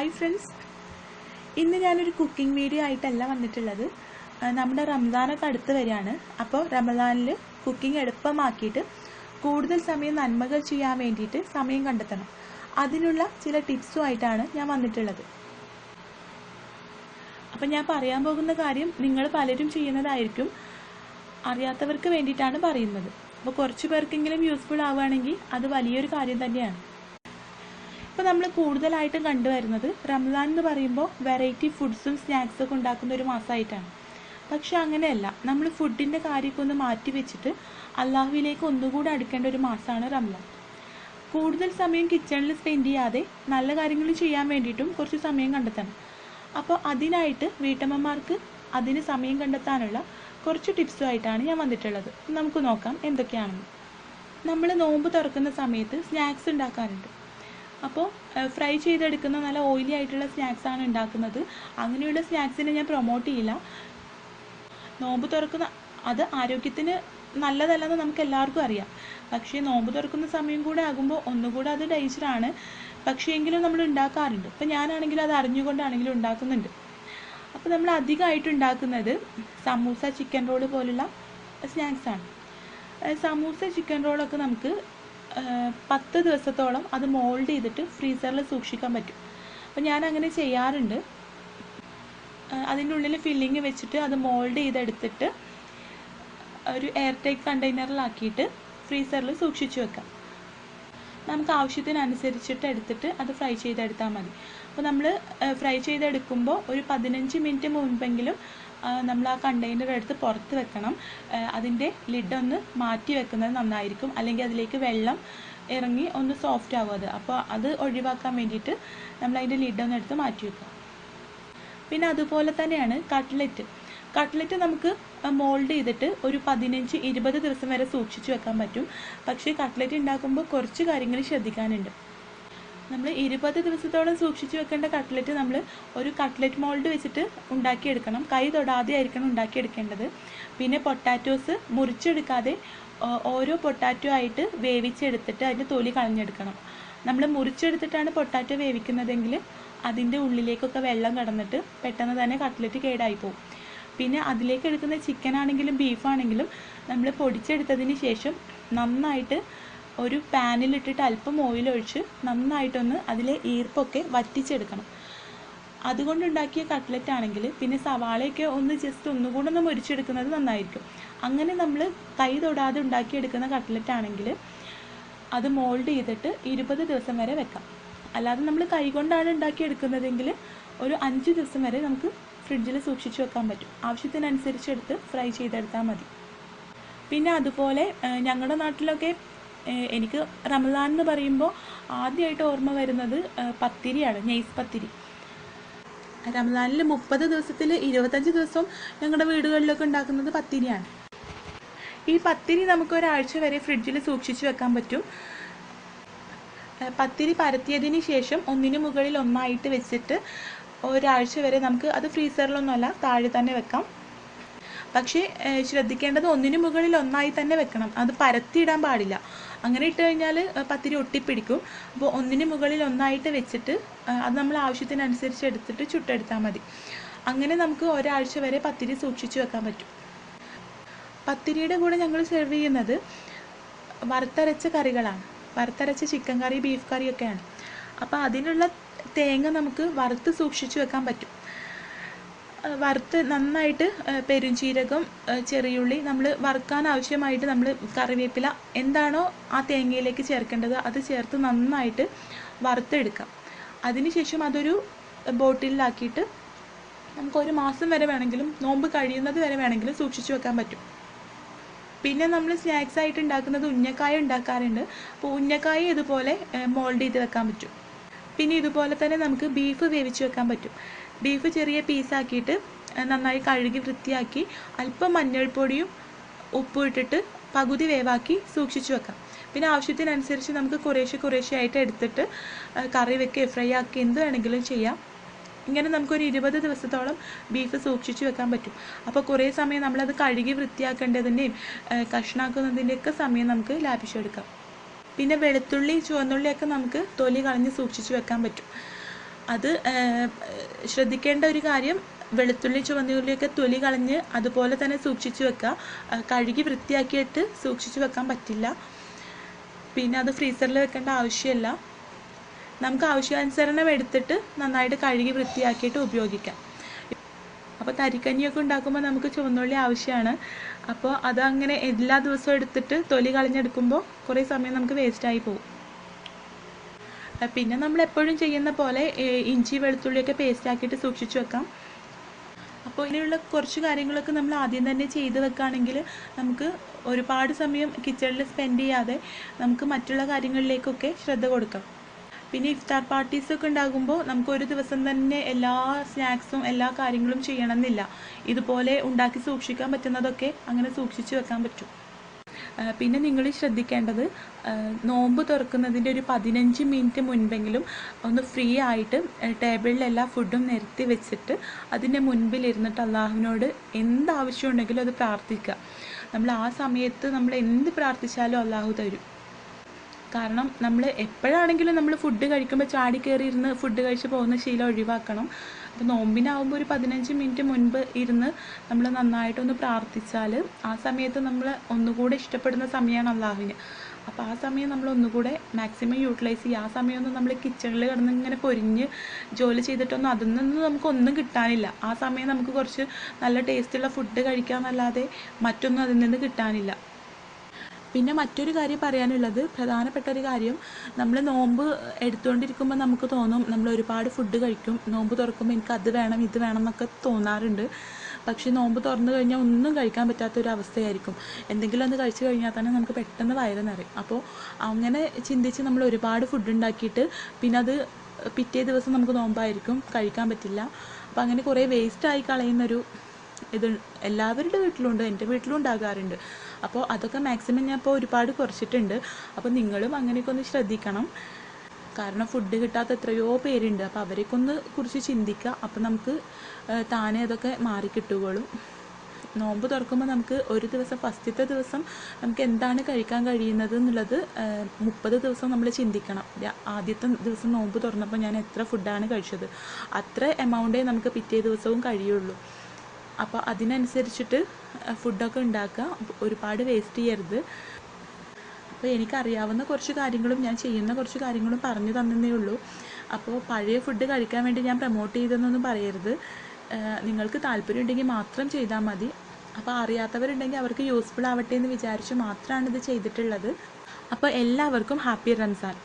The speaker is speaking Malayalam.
ഹായ് ഫ്രണ്ട്സ്, ഇന്ന് ഞാനൊരു കുക്കിംഗ് വീഡിയോ ആയിട്ടല്ല വന്നിട്ടുള്ളത്. നമ്മുടെ റംസാനൊക്കെ അടുത്ത് വരികയാണ്. അപ്പോൾ റമദാനിൽ കുക്കിംഗ് എളുപ്പമാക്കിയിട്ട് കൂടുതൽ സമയം നന്മകൾ ചെയ്യാൻ വേണ്ടിയിട്ട് സമയം കണ്ടെത്തണം. അതിനുള്ള ചില ടിപ്സുമായിട്ടാണ് ഞാൻ വന്നിട്ടുള്ളത്. അപ്പം ഞാൻ പറയാൻ പോകുന്ന കാര്യം നിങ്ങൾ പലരും ചെയ്യുന്നതായിരിക്കും, അറിയാത്തവർക്ക് വേണ്ടിയിട്ടാണ് പറയുന്നത്. അപ്പോൾ കുറച്ച് പേർക്കെങ്കിലും യൂസ്ഫുൾ ആവുകയാണെങ്കിൽ അത് വലിയൊരു കാര്യം തന്നെയാണ്. ഇപ്പോൾ നമ്മൾ കൂടുതലായിട്ടും കണ്ടുവരുന്നത് റംസാൻ എന്ന് പറയുമ്പോൾ വെറൈറ്റി ഫുഡ്സും സ്നാക്സൊക്കെ ഉണ്ടാക്കുന്ന ഒരു മാസമായിട്ടാണ്. പക്ഷെ അങ്ങനെയല്ല, നമ്മൾ ഫുഡിൻ്റെ കാര്യമൊക്കെ ഒന്ന് മാറ്റി വെച്ചിട്ട് അള്ളാഹുവിലേക്ക് ഒന്നുകൂടി അടുക്കേണ്ട ഒരു മാസമാണ് റംസാൻ. കൂടുതൽ സമയം കിച്ചണിൽ സ്പെൻഡ് ചെയ്യാതെ നല്ല കാര്യങ്ങൾ ചെയ്യാൻ വേണ്ടിയിട്ടും കുറച്ച് സമയം കണ്ടെത്തണം. അപ്പോൾ അതിനായിട്ട് വീട്ടമ്മമാർക്ക് അതിന് സമയം കണ്ടെത്താനുള്ള കുറച്ച് ടിപ്സുമായിട്ടാണ് ഞാൻ വന്നിട്ടുള്ളത്. നമുക്ക് നോക്കാം എന്തൊക്കെയാണെന്ന്. നമ്മൾ നോമ്പ് തുറക്കുന്ന സമയത്ത് സ്നാക്സ് ഉണ്ടാക്കാറുണ്ട്. അപ്പോൾ ഫ്രൈ ചെയ്തെടുക്കുന്ന നല്ല ഓയിലി ആയിട്ടുള്ള സ്നാക്സാണ് ഉണ്ടാക്കുന്നത്. അങ്ങനെയുള്ള സ്നാക്സിനെ ഞാൻ പ്രൊമോട്ട് ചെയ്യില്ല. നോമ്പ് തുറക്കുന്ന അത് ആരോഗ്യത്തിന് നല്ലതല്ലെന്ന് നമുക്ക് എല്ലാവർക്കും അറിയാം. പക്ഷേ നോമ്പ് തുറക്കുന്ന സമയം കൂടെ ആകുമ്പോൾ ഒന്നുകൂടെ അത് ഡേഞ്ചറാണ്. പക്ഷേ എങ്കിലും നമ്മൾ ഉണ്ടാക്കാറുണ്ട്. ഇപ്പം ഞാനാണെങ്കിലും അത് അറിഞ്ഞുകൊണ്ടാണെങ്കിലും ഉണ്ടാക്കുന്നുണ്ട്. അപ്പോൾ നമ്മൾ അധികമായിട്ട് ഉണ്ടാക്കുന്നത് സമൂസ, ചിക്കൻ റോള് പോലുള്ള സ്നാക്സാണ്. സമൂസ, ചിക്കൻ റോളൊക്കെ നമുക്ക് 10 ദിവസത്തോളം അത് മോൾഡ് ചെയ്തിട്ട് ഫ്രീസറിൽ സൂക്ഷിക്കാൻ പറ്റും. അപ്പോൾ ഞാൻ അങ്ങനെ ചെയ്യാറുണ്ട്. അതിൻ്റെ ഉള്ളിൽ ഫില്ലിങ് വെച്ചിട്ട് അത് മോൾഡ് ചെയ്തെടുത്തിട്ട് ഒരു എയർ ടൈറ്റ് കണ്ടെയ്നറിലാക്കിയിട്ട് ഫ്രീസറിൽ സൂക്ഷിച്ചു വെക്കാം. നമുക്ക് ആവശ്യത്തിനനുസരിച്ചിട്ട് എടുത്തിട്ട് അത് ഫ്രൈ ചെയ്തെടുത്താൽ മതി. അപ്പോൾ നമ്മൾ ഫ്രൈ ചെയ്തെടുക്കുമ്പോൾ ഒരു 15 മിനിറ്റ് മുൻപെങ്കിലും നമ്മൾ ആ കണ്ടെയ്നർ എടുത്ത് പുറത്ത് വെക്കണം. അതിൻ്റെ ലിഡൊന്ന് മാറ്റി വെക്കുന്നത് നന്നായിരിക്കും, അല്ലെങ്കിൽ അതിലേക്ക് വെള്ളം ഇറങ്ങി ഒന്ന് സോഫ്റ്റ് ആവും. അപ്പോൾ അത് ഒഴിവാക്കാൻ വേണ്ടിയിട്ട് നമ്മൾ അതിൻ്റെ ലിഡൊന്ന് എടുത്ത് മാറ്റി വെക്കാം. പിന്നെ അതുപോലെ തന്നെയാണ് കട്ട്ലറ്റ് നമുക്ക് മോൾഡ് ചെയ്തിട്ട് ഒരു 15-20 ദിവസം വരെ സൂക്ഷിച്ചു വെക്കാൻ പറ്റും. പക്ഷേ കട്ട്ലറ്റ് ഉണ്ടാക്കുമ്പോൾ കുറച്ച് കാര്യങ്ങൾ ശ്രദ്ധിക്കാനുണ്ട്. നമ്മൾ 20 ദിവസത്തോളം സൂക്ഷിച്ചു വെക്കേണ്ട കട്ട്ലറ്റ് നമ്മൾ ഒരു കട്ട്ലറ്റ് മോൾഡ് വെച്ചിട്ട് ഉണ്ടാക്കിയെടുക്കണം. കൈ തൊടാതെ ആയിരിക്കണം ഉണ്ടാക്കിയെടുക്കേണ്ടത്. പിന്നെ പൊട്ടാറ്റോസ് മുറിച്ചെടുക്കാതെ ഓരോ പൊട്ടാറ്റോ ആയിട്ട് വേവിച്ചെടുത്തിട്ട് അതിൻ്റെ തൊലി കളഞ്ഞെടുക്കണം. നമ്മൾ മുറിച്ചെടുത്തിട്ടാണ് പൊട്ടാറ്റോ വേവിക്കുന്നതെങ്കിൽ അതിൻ്റെ ഉള്ളിലേക്കൊക്കെ വെള്ളം കടന്നിട്ട് പെട്ടെന്ന് തന്നെ കട്ട്ലറ്റ് കേടായി പോകും. പിന്നെ അതിലേക്ക് എടുക്കുന്ന ചിക്കൻ ആണെങ്കിലും ബീഫാണെങ്കിലും നമ്മൾ പൊടിച്ചെടുത്തതിന് ശേഷം നന്നായിട്ട് ഒരു പാനിലിട്ടിട്ട് അല്പം ഓയിലൊഴിച്ച് നന്നായിട്ടൊന്ന് അതിലെ ഈർപ്പൊക്കെ വറ്റിച്ചെടുക്കണം. അതുകൊണ്ടുണ്ടാക്കിയ കട്ട്ലറ്റ് ആണെങ്കിൽ പിന്നെ സവാളയൊക്കെ ഒന്ന് ജസ്റ്റ് ഒന്നുകൂടെ ഒന്ന് മുരിച്ചെടുക്കുന്നത് നന്നായിരിക്കും. അങ്ങനെ നമ്മൾ കൈ തൊടാതെ ഉണ്ടാക്കിയെടുക്കുന്ന കട്ട്ലറ്റ് ആണെങ്കിൽ അത് മോൾഡ് ചെയ്തിട്ട് 20 ദിവസം വരെ വെക്കാം. അല്ലാതെ നമ്മൾ കൈ കൊണ്ടാണ് ഉണ്ടാക്കിയെടുക്കുന്നതെങ്കിൽ ഒരു 5 ദിവസം വരെ നമുക്ക് ഫ്രിഡ്ജിൽ സൂക്ഷിച്ച് വെക്കാൻ പറ്റും. ആവശ്യത്തിനനുസരിച്ച് എടുത്ത് ഫ്രൈ ചെയ്തെടുത്താൽ മതി. പിന്നെ അതുപോലെ ഞങ്ങളുടെ നാട്ടിലൊക്കെ എനിക്ക് റമദാൻ എന്ന് പറയുമ്പോൾ ആദ്യമായിട്ട് ഓർമ്മ വരുന്നത് പത്തിരിയാണ്, നെയ്സ് പത്തിരി. റമദാനിൽ 30 ദിവസത്തിൽ 25 ദിവസവും ഞങ്ങളുടെ വീടുകളിലൊക്കെ ഉണ്ടാക്കുന്നത് പത്തിരിയാണ്. ഈ പത്തിരി നമുക്ക് ഒരാഴ്ച വരെ ഫ്രിഡ്ജിൽ സൂക്ഷിച്ച് വെക്കാൻ പറ്റും. പത്തിരി പരത്തിയതിന് ശേഷം ഒന്നിനു മുകളിൽ ഒന്നായിട്ട് വെച്ചിട്ട് ഒരാഴ്ച വരെ നമുക്ക് അത് ഫ്രീസറിലൊന്നുമല്ല താഴെ തന്നെ വെക്കാം. പക്ഷേ ശ്രദ്ധിക്കേണ്ടത് ഒന്നിനു മുകളിൽ ഒന്നായി തന്നെ വെക്കണം. അത് പരത്തിയിടാൻ പാടില്ല. അങ്ങനെ ഇട്ട് കഴിഞ്ഞാൽ പത്തിരി ഒട്ടിപ്പിടിക്കും. അപ്പോൾ ഒന്നിനു മുകളിൽ ഒന്നായിട്ട് വെച്ചിട്ട് അത് നമ്മൾ ആവശ്യത്തിനനുസരിച്ച് എടുത്തിട്ട് ചുട്ടെടുത്താൽ മതി. അങ്ങനെ നമുക്ക് ഒരാഴ്ച വരെ പത്തിരി സൂക്ഷിച്ച് വെക്കാൻ പറ്റും. പത്തിരിയുടെ കൂടെ ഞങ്ങൾ സെർവ് ചെയ്യുന്നത് വറുത്തരച്ച കറികളാണ്. വറുത്തരച്ച ചിക്കൻ കറി, ബീഫ് കറിയൊക്കെയാണ്. അപ്പോൾ അതിനുള്ള തേങ്ങ നമുക്ക് വറുത്ത് സൂക്ഷിച്ച് വെക്കാൻ പറ്റും. വറുത്ത് നന്നായിട്ട് പെരുംജീരകം, ചെറിയുള്ളി, നമ്മൾ വറുക്കാൻ ആവശ്യമായിട്ട് നമ്മൾ കറിവേപ്പില എന്താണോ ആ തേങ്ങയിലേക്ക് ചേർക്കേണ്ടത് അത് ചേർത്ത് നന്നായിട്ട് വറുത്തെടുക്കാം. അതിനുശേഷം അതൊരു ബോട്ടിലാക്കിയിട്ട് നമുക്ക് 1 മാസം വരെ വേണമെങ്കിലും, നോമ്പ് കഴിയുന്നത് വരെ വേണമെങ്കിലും സൂക്ഷിച്ച് വെക്കാൻ പറ്റും. പിന്നെ നമ്മൾ സ്നാക്സ് ആയിട്ട് ഉണ്ടാക്കുന്നത് ഉന്നക്കായ ഉണ്ടാക്കാറുണ്ട്. അപ്പോൾ ഉന്നക്കായ ഇതുപോലെ മോൾഡ് ചെയ്ത് വെക്കാൻ പറ്റും. പിന്നെ ഇതുപോലെ തന്നെ നമുക്ക് ബീഫ് വേവിച്ച് വെക്കാൻ പറ്റും. ബീഫ് ചെറിയ പീസാക്കിയിട്ട് നന്നായി കഴുകി വൃത്തിയാക്കി അല്പം മഞ്ഞൾപ്പൊടിയും ഉപ്പും ഇട്ടിട്ട് പകുതി വേവാക്കി സൂക്ഷിച്ച് വെക്കാം. പിന്നെ ആവശ്യത്തിനനുസരിച്ച് നമുക്ക് കുറേശ്ശെ ആയിട്ട് എടുത്തിട്ട് കറി വെക്കുക, ഫ്രൈ ആക്കി എന്ത് വേണമെങ്കിലും ചെയ്യാം. ഇങ്ങനെ നമുക്കൊരു 20 ദിവസത്തോളം ബീഫ് സൂക്ഷിച്ച് വെക്കാൻ പറ്റും. അപ്പോൾ കുറേ സമയം നമ്മളത് കഴുകി വൃത്തിയാക്കേണ്ടതിൻ്റെയും കഷ്ണാക്കുന്നതിൻ്റെയൊക്കെ സമയം നമുക്ക് ലാഭിച്ചെടുക്കാം. പിന്നെ വെളുത്തുള്ളി, ചുവന്നുള്ളിയൊക്കെ നമുക്ക് തൊലി കളഞ്ഞ് സൂക്ഷിച്ച് വെക്കാൻ പറ്റും. അത് ശ്രദ്ധിക്കേണ്ട ഒരു കാര്യം, വെളുത്തുള്ളി ചുവന്നുള്ളിയൊക്കെ തൊലി കളഞ്ഞ് അതുപോലെ തന്നെ സൂക്ഷിച്ചു വെക്കുക. കഴുകി വൃത്തിയാക്കിയിട്ട് സൂക്ഷിച്ചു വെക്കാൻ പറ്റില്ല. പിന്നെ അത് ഫ്രീസറിൽ വെക്കേണ്ട ആവശ്യമില്ല. നമുക്ക് ആവശ്യാനുസരണം എടുത്തിട്ട് നന്നായിട്ട് കഴുകി വൃത്തിയാക്കിയിട്ട് ഉപയോഗിക്കാം. അപ്പോൾ തരിക്കഞ്ഞിയൊക്കെ ഉണ്ടാക്കുമ്പോൾ നമുക്ക് ചുവന്നുള്ളി ആവശ്യമാണ്. അപ്പോൾ അതങ്ങനെ എല്ലാ ദിവസവും എടുത്തിട്ട് തൊലി കളഞ്ഞെടുക്കുമ്പോൾ കുറേ സമയം നമുക്ക് വേസ്റ്റായി പോകും. പിന്നെ നമ്മൾ എപ്പോഴും ചെയ്യുന്ന പോലെ ഇഞ്ചി വെളുത്തുള്ളിയൊക്കെ പേസ്റ്റ് ആക്കിയിട്ട് സൂക്ഷിച്ചു വെക്കാം. അപ്പോൾ ഇങ്ങനെയുള്ള കുറച്ച് കാര്യങ്ങളൊക്കെ നമ്മൾ ആദ്യം തന്നെ ചെയ്ത് വെക്കുകയാണെങ്കിൽ നമുക്ക് ഒരുപാട് സമയം കിച്ചണിൽ സ്പെൻഡ് ചെയ്യാതെ നമുക്ക് മറ്റുള്ള കാര്യങ്ങളിലേക്കൊക്കെ ശ്രദ്ധ കൊടുക്കാം. പിന്നെ ഇഫ്താർ പാർട്ടീസൊക്കെ ഉണ്ടാകുമ്പോൾ നമുക്ക് ഒരു ദിവസം തന്നെ എല്ലാ സ്നാക്സും എല്ലാ കാര്യങ്ങളും ചെയ്യണമെന്നില്ല. ഇതുപോലെ ഉണ്ടാക്കി സൂക്ഷിക്കാൻ പറ്റുന്നതൊക്കെ അങ്ങനെ സൂക്ഷിച്ച് വെക്കാൻ പറ്റും. പിന്നെ നിങ്ങൾ ശ്രദ്ധിക്കേണ്ടത്, നോമ്പ് തുറക്കുന്നതിൻ്റെ ഒരു 15 മിനിറ്റ് മുൻപെങ്കിലും ഒന്ന് ഫ്രീ ആയിട്ട് ടേബിളിൽ എല്ലാ ഫുഡും നിരത്തി വെച്ചിട്ട് അതിൻ്റെ മുൻപിലിരുന്നിട്ട് അള്ളാഹുവിനോട് എന്താവശ്യം ഉണ്ടെങ്കിലും അത് പ്രാർത്ഥിക്കുക. നമ്മൾ ആ സമയത്ത് നമ്മൾ എന്ത് പ്രാർത്ഥിച്ചാലും അള്ളാഹു തരും. കാരണം നമ്മൾ എപ്പോഴാണെങ്കിലും നമ്മൾ ഫുഡ് കഴിക്കുമ്പോൾ ചാടി കയറി ഇരുന്ന് ഫുഡ് കഴിച്ച് പോകുന്ന ശീലം ഒഴിവാക്കണം. അപ്പോൾ നോമ്പിനാവുമ്പോൾ ഒരു 15 മിനിറ്റ് മുൻപ് ഇരുന്ന് നമ്മൾ നന്നായിട്ടൊന്ന് പ്രാർത്ഥിച്ചാൽ ആ സമയത്ത് നമ്മൾ ഒന്നുകൂടെ ഇഷ്ടപ്പെടുന്ന സമയമാണ് അള്ളാഹുവിന്. അപ്പോൾ ആ സമയം നമ്മൾ ഒന്നുകൂടെ മാക്സിമം യൂട്ടിലൈസ് ചെയ്യുക. ആ സമയമൊന്നും നമ്മൾ കിച്ചണിൽ കിടന്ന് ഇങ്ങനെ പൊരിഞ്ഞ് ജോലി ചെയ്തിട്ടൊന്നും അതിൽ നിന്നൊന്നും നമുക്കൊന്നും കിട്ടാനില്ല. ആ സമയം നമുക്ക് കുറച്ച് നല്ല ടേസ്റ്റുള്ള ഫുഡ് കഴിക്കാമെന്നല്ലാതെ മറ്റൊന്നും അതിൽ നിന്ന് കിട്ടാനില്ല. പിന്നെ മറ്റൊരു കാര്യം പറയാനുള്ളത്, പ്രധാനപ്പെട്ട ഒരു കാര്യം, നമ്മൾ നോമ്പ് എടുത്തുകൊണ്ടിരിക്കുമ്പോൾ നമുക്ക് തോന്നും നമ്മൾ ഒരുപാട് ഫുഡ് കഴിക്കും, നോമ്പ് തുറക്കുമ്പോൾ എനിക്ക് അത് വേണം ഇത് വേണം എന്നൊക്കെ തോന്നാറുണ്ട്. പക്ഷേ നോമ്പ് തുറന്നു കഴിഞ്ഞാൽ ഒന്നും കഴിക്കാൻ പറ്റാത്തൊരവസ്ഥയായിരിക്കും. എന്തെങ്കിലും ഒന്ന് കഴിച്ചു കഴിഞ്ഞാൽ തന്നെ നമുക്ക് പെട്ടെന്ന് വയറ് നിറയും. അപ്പോൾ അങ്ങനെ ചിന്തിച്ച് നമ്മൾ ഒരുപാട് ഫുഡ് ഉണ്ടാക്കിയിട്ട് പിന്നെ അത് പിറ്റേ ദിവസം നമുക്ക് നോമ്പായിരിക്കും, കഴിക്കാൻ പറ്റില്ല. അപ്പോൾ അങ്ങനെ കുറേ വേസ്റ്റായി കളയുന്നൊരു ഇത് എല്ലാവരുടെ വീട്ടിലുണ്ട്, എൻ്റെ വീട്ടിലും ഉണ്ടാകാറുണ്ട്. അപ്പോൾ അതൊക്കെ മാക്സിമം ഞാൻ ഇപ്പോൾ ഒരുപാട് കുറച്ചിട്ടുണ്ട്. അപ്പോൾ നിങ്ങളും അങ്ങനെയൊക്കെ ഒന്ന് ശ്രദ്ധിക്കണം. കാരണം ഫുഡ് കിട്ടാത്ത എത്രയോ പേരുണ്ട്. അപ്പോൾ അവരെയൊക്കെ ഒന്ന് കുറിച്ച് ചിന്തിക്കുക. അപ്പോൾ നമുക്ക് താനെ അതൊക്കെ മാറിക്കിട്ടുകയുള്ളൂ. നോമ്പ് തുറക്കുമ്പോൾ നമുക്ക് ഒരു ദിവസം, ഫസ്റ്റത്തെ ദിവസം നമുക്ക് എന്താണ് കഴിക്കാൻ കഴിയുന്നത് എന്നുള്ളത് 30 ദിവസം നമ്മൾ ചിന്തിക്കണം. ആദ്യത്തെ ദിവസം നോമ്പ് തുറന്നപ്പോൾ ഞാൻ എത്ര ഫുഡാണ് കഴിച്ചത്, അത്ര എമൗണ്ടേ നമുക്ക് പിറ്റേ ദിവസവും കഴിയുള്ളൂ. അപ്പോൾ അതിനനുസരിച്ചിട്ട് ഫുഡൊക്കെ ഉണ്ടാക്കുക, ഒരുപാട് വേസ്റ്റ് ചെയ്യരുത്. അപ്പോൾ എനിക്കറിയാവുന്ന കുറച്ച് കാര്യങ്ങളും ഞാൻ ചെയ്യുന്ന കുറച്ച് കാര്യങ്ങളും പറഞ്ഞു തന്നേ ഉള്ളൂ. അപ്പോൾ പഴയ ഫുഡ് കഴിക്കാൻ വേണ്ടി ഞാൻ പ്രൊമോട്ട് ചെയ്തെന്നൊന്നും പറയരുത്. നിങ്ങൾക്ക് താല്പര്യം ഉണ്ടെങ്കിൽ മാത്രം ചെയ്താൽ മതി. അപ്പോൾ അറിയാത്തവരുണ്ടെങ്കിൽ അവർക്ക് യൂസ്ഫുൾ ആവട്ടെ എന്ന് വിചാരിച്ച് മാത്രമാണ് ഇത് ചെയ്തിട്ടുള്ളത്. അപ്പോൾ എല്ലാവർക്കും ഹാപ്പി റംസാൻ.